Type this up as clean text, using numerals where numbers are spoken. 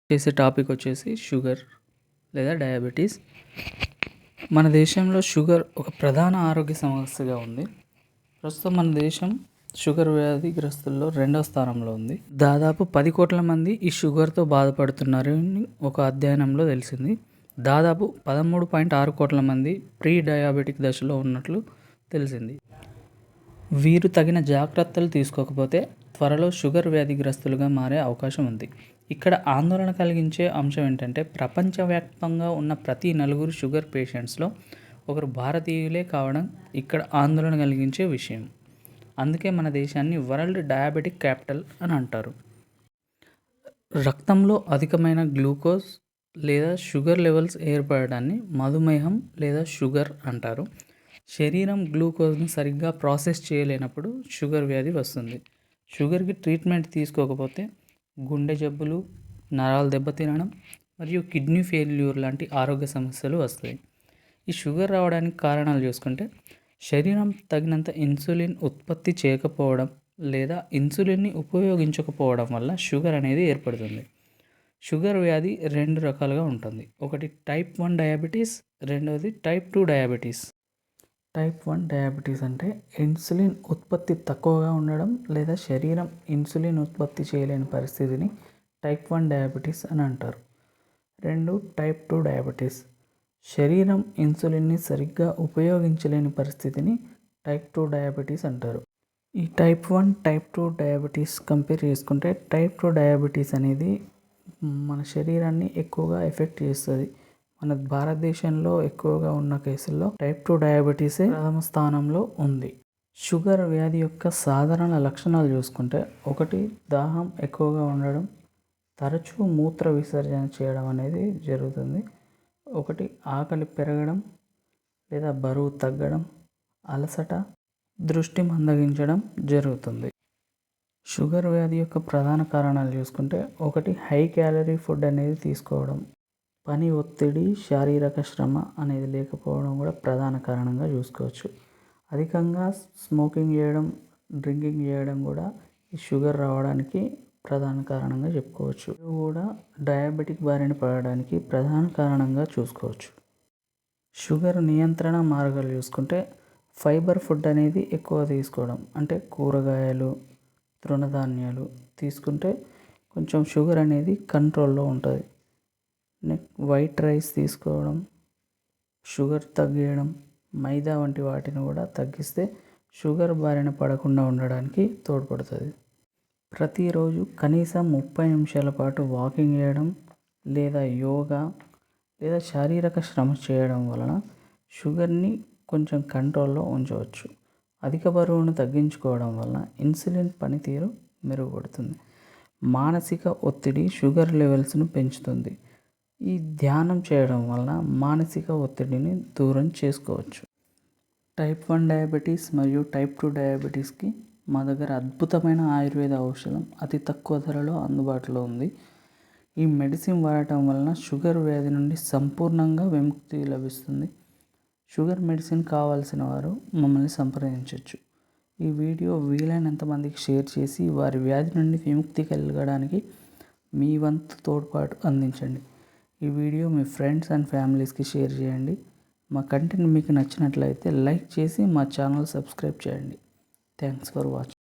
చేసే టాపిక్ వచ్చేసి షుగర్ లేదా డయాబెటీస్. మన దేశంలో షుగర్ ఒక ప్రధాన ఆరోగ్య సమస్యగా ఉంది. ప్రస్తుతం మన దేశం షుగర్ వ్యాధిగ్రస్తుల్లో 2వ స్థానంలో ఉంది. దాదాపు 10 కోట్ల మంది ఈ షుగర్తో బాధపడుతున్నారని ఒక అధ్యయనంలో తెలిసింది. దాదాపు 13.6 కోట్ల మంది ప్రీ డయాబెటిక్ దశలో ఉన్నట్లు తెలిసింది. వీరు తగిన జాగ్రత్తలు తీసుకోకపోతే త్వరలో షుగర్ వ్యాధిగ్రస్తులుగా మారే అవకాశం ఉంది. ఇక్కడ ఆందోళన కలిగించే అంశం ఏంటంటే, ప్రపంచవ్యాప్తంగా ఉన్న ప్రతి 4 షుగర్ పేషెంట్స్లో ఒకరు భారతీయులే కావడం ఇక్కడ ఆందోళన కలిగించే విషయం. అందుకే మన దేశాన్ని వరల్డ్ డయాబెటిక్ క్యాపిటల్ అని అంటారు. రక్తంలో అధికమైన గ్లూకోజ్ లేదా షుగర్ లెవెల్స్ ఏర్పడడాన్ని మధుమేహం లేదా షుగర్ అంటారు. శరీరం గ్లూకోజ్ని సరిగ్గా ప్రాసెస్ చేయలేనప్పుడు షుగర్ వ్యాధి వస్తుంది. షుగర్కి ట్రీట్మెంట్ తీసుకోకపోతే గుండె జబ్బులు, నరాలు దెబ్బతినడం మరియు కిడ్నీ ఫెయిల్యూర్ లాంటి ఆరోగ్య సమస్యలు వస్తాయి. ఈ షుగర్ రావడానికి కారణాలు చూసుకుంటే, శరీరం తగినంత ఇన్సులిన్ ఉత్పత్తి చేయకపోవడం లేదా ఇన్సులిన్ని ఉపయోగించకపోవడం వల్ల షుగర్ అనేది ఏర్పడుతుంది. షుగర్ వ్యాధి 2 రకాలుగా ఉంటుంది. ఒకటి టైప్ 1 డయాబెటీస్, రెండవది టైప్ 2 డయాబెటీస్. టైప్ 1 డయాబెటీస్ అంటే ఇన్సులిన్ ఉత్పత్తి తక్కువగా ఉండడం లేదా శరీరం ఇన్సులిన్ ఉత్పత్తి చేయలేని పరిస్థితిని టైప్ 1 డయాబెటీస్ అని అంటారు. 2 టైప్ 2 డయాబెటీస్. శరీరం ఇన్సులిన్ని సరిగ్గా ఉపయోగించలేని పరిస్థితిని టైప్ 2 డయాబెటీస్ అంటారు. ఈ టైప్ 1, టైప్ 2 డయాబెటీస్ కంపేర్ చేసుకుంటే, టైప్ 2 డయాబెటీస్ అనేది మన శరీరాన్ని ఎక్కువగా ఎఫెక్ట్ చేస్తుంది. మన భారతదేశంలో ఎక్కువగా ఉన్న కేసుల్లో టైప్ 2 డయాబెటీసే ప్రథమ స్థానంలో ఉంది. షుగర్ వ్యాధి యొక్క సాధారణ లక్షణాలు చూసుకుంటే, ఒకటి దాహం ఎక్కువగా ఉండడం, తరచూ మూత్ర విసర్జన చేయడం అనేది జరుగుతుంది. ఒకటి ఆకలి పెరగడం లేదా బరువు తగ్గడం, అలసట, దృష్టి మందగించడం జరుగుతుంది. షుగర్ వ్యాధి యొక్క ప్రధాన కారణాలు చూసుకుంటే, ఒకటి హై క్యాలరీ ఫుడ్ అనేది తీసుకోవడం, పని ఒత్తిడి, శారీరక శ్రమ అనేది లేకపోవడం కూడా ప్రధాన కారణంగా చూసుకోవచ్చు. అధికంగా స్మోకింగ్ చేయడం, డ్రింకింగ్ చేయడం కూడా ఈ షుగర్ రావడానికి ప్రధాన కారణంగా చెప్పుకోవచ్చు. ఇది కూడా డయాబెటిక్ బారిన పడడానికి ప్రధాన కారణంగా చూసుకోవచ్చు. షుగర్ నియంత్రణ మార్గాలు చూసుకుంటే, ఫైబర్ ఫుడ్ అనేది ఎక్కువ తీసుకోవడం, అంటే కూరగాయలు, తృణధాన్యాలు తీసుకుంటే కొంచెం షుగర్ అనేది కంట్రోల్లో ఉంటుంది. వైట్ రైస్ తీసుకోవడం, షుగర్ తగ్గించడం, మైదా వంటి వాటిని కూడా తగ్గిస్తే షుగర్ బారిన పడకుండా ఉండడానికి తోడ్పడుతుంది. ప్రతిరోజు కనీసం 30 నిమిషాల పాటు వాకింగ్ చేయడం లేదా యోగా లేదా శారీరక శ్రమ చేయడం వలన షుగర్ని కొంచెం కంట్రోల్లో ఉంచవచ్చు. అధిక బరువును తగ్గించుకోవడం వలన ఇన్సులిన్ పనితీరు మెరుగుపడుతుంది. మానసిక ఒత్తిడి షుగర్ లెవెల్స్ను పెంచుతుంది. ఈ ధ్యానం చేయడం వలన మానసిక ఒత్తిడిని దూరం చేసుకోవచ్చు. టైప్ 1 డయాబెటీస్ మరియు టైప్ 2 డయాబెటీస్కి మా దగ్గర అద్భుతమైన ఆయుర్వేద ఔషధం అతి తక్కువ ధరలో అందుబాటులో ఉంది. ఈ మెడిసిన్ వాడటం వలన షుగర్ వ్యాధి నుండి సంపూర్ణంగా విముక్తి లభిస్తుంది. షుగర్ మెడిసిన్ కావాల్సిన వారు మమ్మల్ని సంప్రదించవచ్చు. ఈ వీడియో వీలైనంత మందికి షేర్ చేసి వారి వ్యాధి నుండి విముక్తి కలగడానికి మీ వంతు తోడ్పాటు అందించండి. ఈ వీడియో మీ ఫ్రెండ్స్ అండ్ ఫ్యామిలీస్కి షేర్ చేయండి. మా కంటెంట్ మీకు నచ్చినట్లయితే లైక్ చేసి మా ఛానల్ సబ్స్క్రైబ్ చేయండి. Thanks for watching.